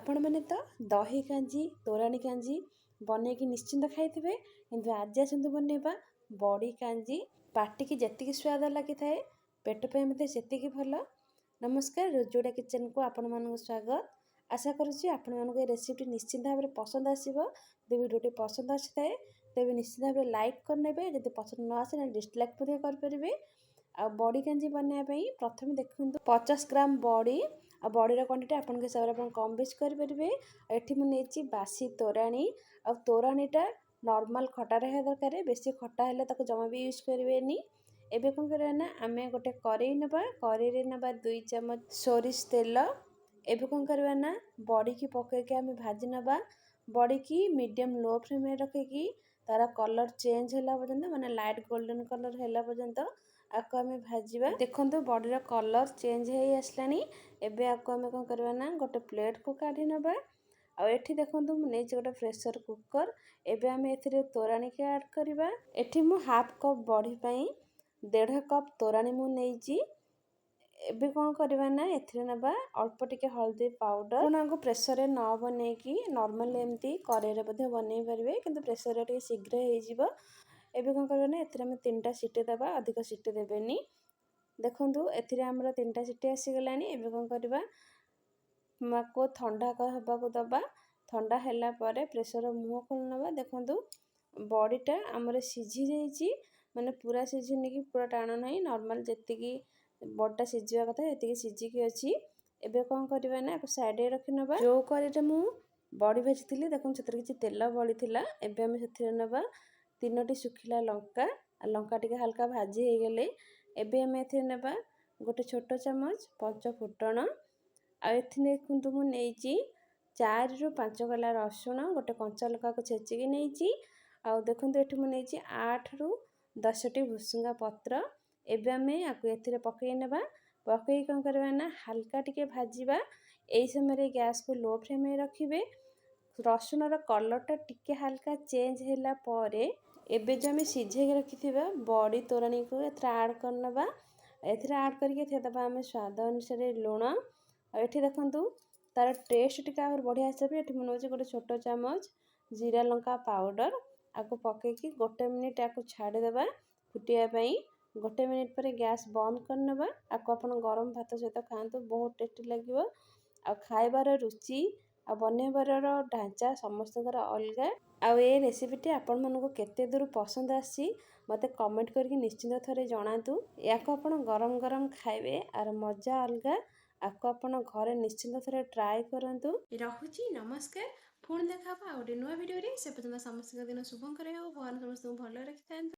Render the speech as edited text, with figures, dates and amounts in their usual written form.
आपण मैंने तो दही कांजी तोराणी कांजी बनैकी निश्चिंत खाइथिबे किंतु आज आसतु बनैबा बड़ी कांजी पार्टी की जेतिकी स्वाद लगी थाए पेट पे मते सेतिकी भल। नमस्कार रोजोड़ा किचन को आपण मानक स्वागत। आशा करुच्ची आपण मानक ए रेसिपी निश्चिंत भाव में पसंद आसीबो। जब वीडियो पसंद आए तेज निश्चित भाव में लाइक करने जब पसंद न आसे डिसलाइक करेंगे। आ बड़ी कांजी बनवाई प्रथम देखो 50 ग्राम बड़ी आ बड़ीर क्वांटिटी आपन हिसाब से कम बेस करेंगे। ये मुझे बासी तोराणी आ तोराणीटा नॉर्मल खटा रहा दरकार बेसी खटा है जमा भी यूज करें। एबे कौन करवा ना आम गोटे कड़े कड़े ना 2 चम्मच सोरिष तेल एबे कौन करवा ना बड़ी की पकईकि आम भाजी नवा बड़ी की मीडियम लो फ्लेम में रखिकी तार कलर चेंज है पर्यंत माने लाइट गोल्डन कलर है पर्यंत आपको आम भाजवा। देखो बड़ीर कलर चेंज हो आसलानी एबे आपको आम कौन करवा ना गोटे प्लेट को काढ़ी नवा। आ एठी देखंतु मु नेछि गोटे प्रेशर कुकर एबे आम एथिरे तोराणी के ऐड करबा। एठी मु हाफ कप बड़ी पई 1.5 कप तोराणी मु नेछि। एबे कौन करबा ना एथिरे नबा अल्प टिके हल्दी पाउडर आपको प्रेशर रे न बनेकी नॉर्मल एमती करेरे बधे बनै परिबे किंतु प्रेशर रे शीघ्र हो जिवो। एबे कौन करबा ना एथिरे हम 3टा सीटी देबा अधिक सीटी देबेनी। देखंतु एथिरे हमर 3टा सीटी आसी गलानी। एबे कौन करबा को ठंडा हवा को दबा ठंडा हैला परे प्रेशर मुह खोल नबा। देखंतु बड़ीटा हमर सिझी जाईची माने पूरा सिझिनी कि पूरा टाण नहीं नॉर्मल जेतिकी बड़टा सिझिया कथा एतिकी सिझिकी अछि। एबे कौन करबा ना साइड रे रखि नबा। जो करेटा मु बड़ी भाजिथिली देखो सेतिर किछि तेल बळी थिला। एबे हम सेतिर नबा 3टी सुखिला लंका लंका टिके हल्का भाजी हे गेले एबे हम एथिर नबा गोटे छोटो चम्मच पंच फुटण आ एथि देखंतु मु नेछि 4 रु 5 गला रसुण गोटे कंचा लंका को छेचिकी नेछि। आ देखंतु एठी मु नेछि 8 रु 10 टी भुसुंगा पत्र। एबे हमें आकु एथिरे पकई नेबा पकई कौन करबा ना हल्का टिके भाजीबा। एई समय रे गैस को लो फ्लेम में रखिबे। रसुण रो कलर टा टिके हल्का चेंज हैला परे एबे जो हमें सिझे रखिथिबा बड़ी तोराणी को एथरा ऐड करनबा। एथरा ऐड करके थेदबा हमें स्वाद अनुसार लूण। एठी देखंतु तार टेस्ट टिका और बढ़िया आसे। एठी मन होचे गोटे छोटो चम्मच जीरा लंका पाउडर आको पकईकी गोटे मिनिट आको छाड़ी देबा फुटिया पई। गोटे मिनिट पर गैस बंद करनबा। आको अपन गरम भात सहित खांतु बहुत टेस्टी लागिवो। आ खाइबार रुचि आ बनैबार ढांचा समस्तकर अलगा। आ ए रेसिपीटी आपण मानको केते दूर पसंद आसी मते कमेंट करके निश्चिंत थरे जणातु। याको आपण गरम गरम खाइबे आर मजा अलगा। आपको आपण घरे निश्चिंत थरे ट्राई करंतु। रहुची नमस्कार पुणी देखा आ गोटे नुआ वीडियो रे से पर्यंत समस्त दिन शुभंकर हो भगवान समस्त भल रखिथांतु।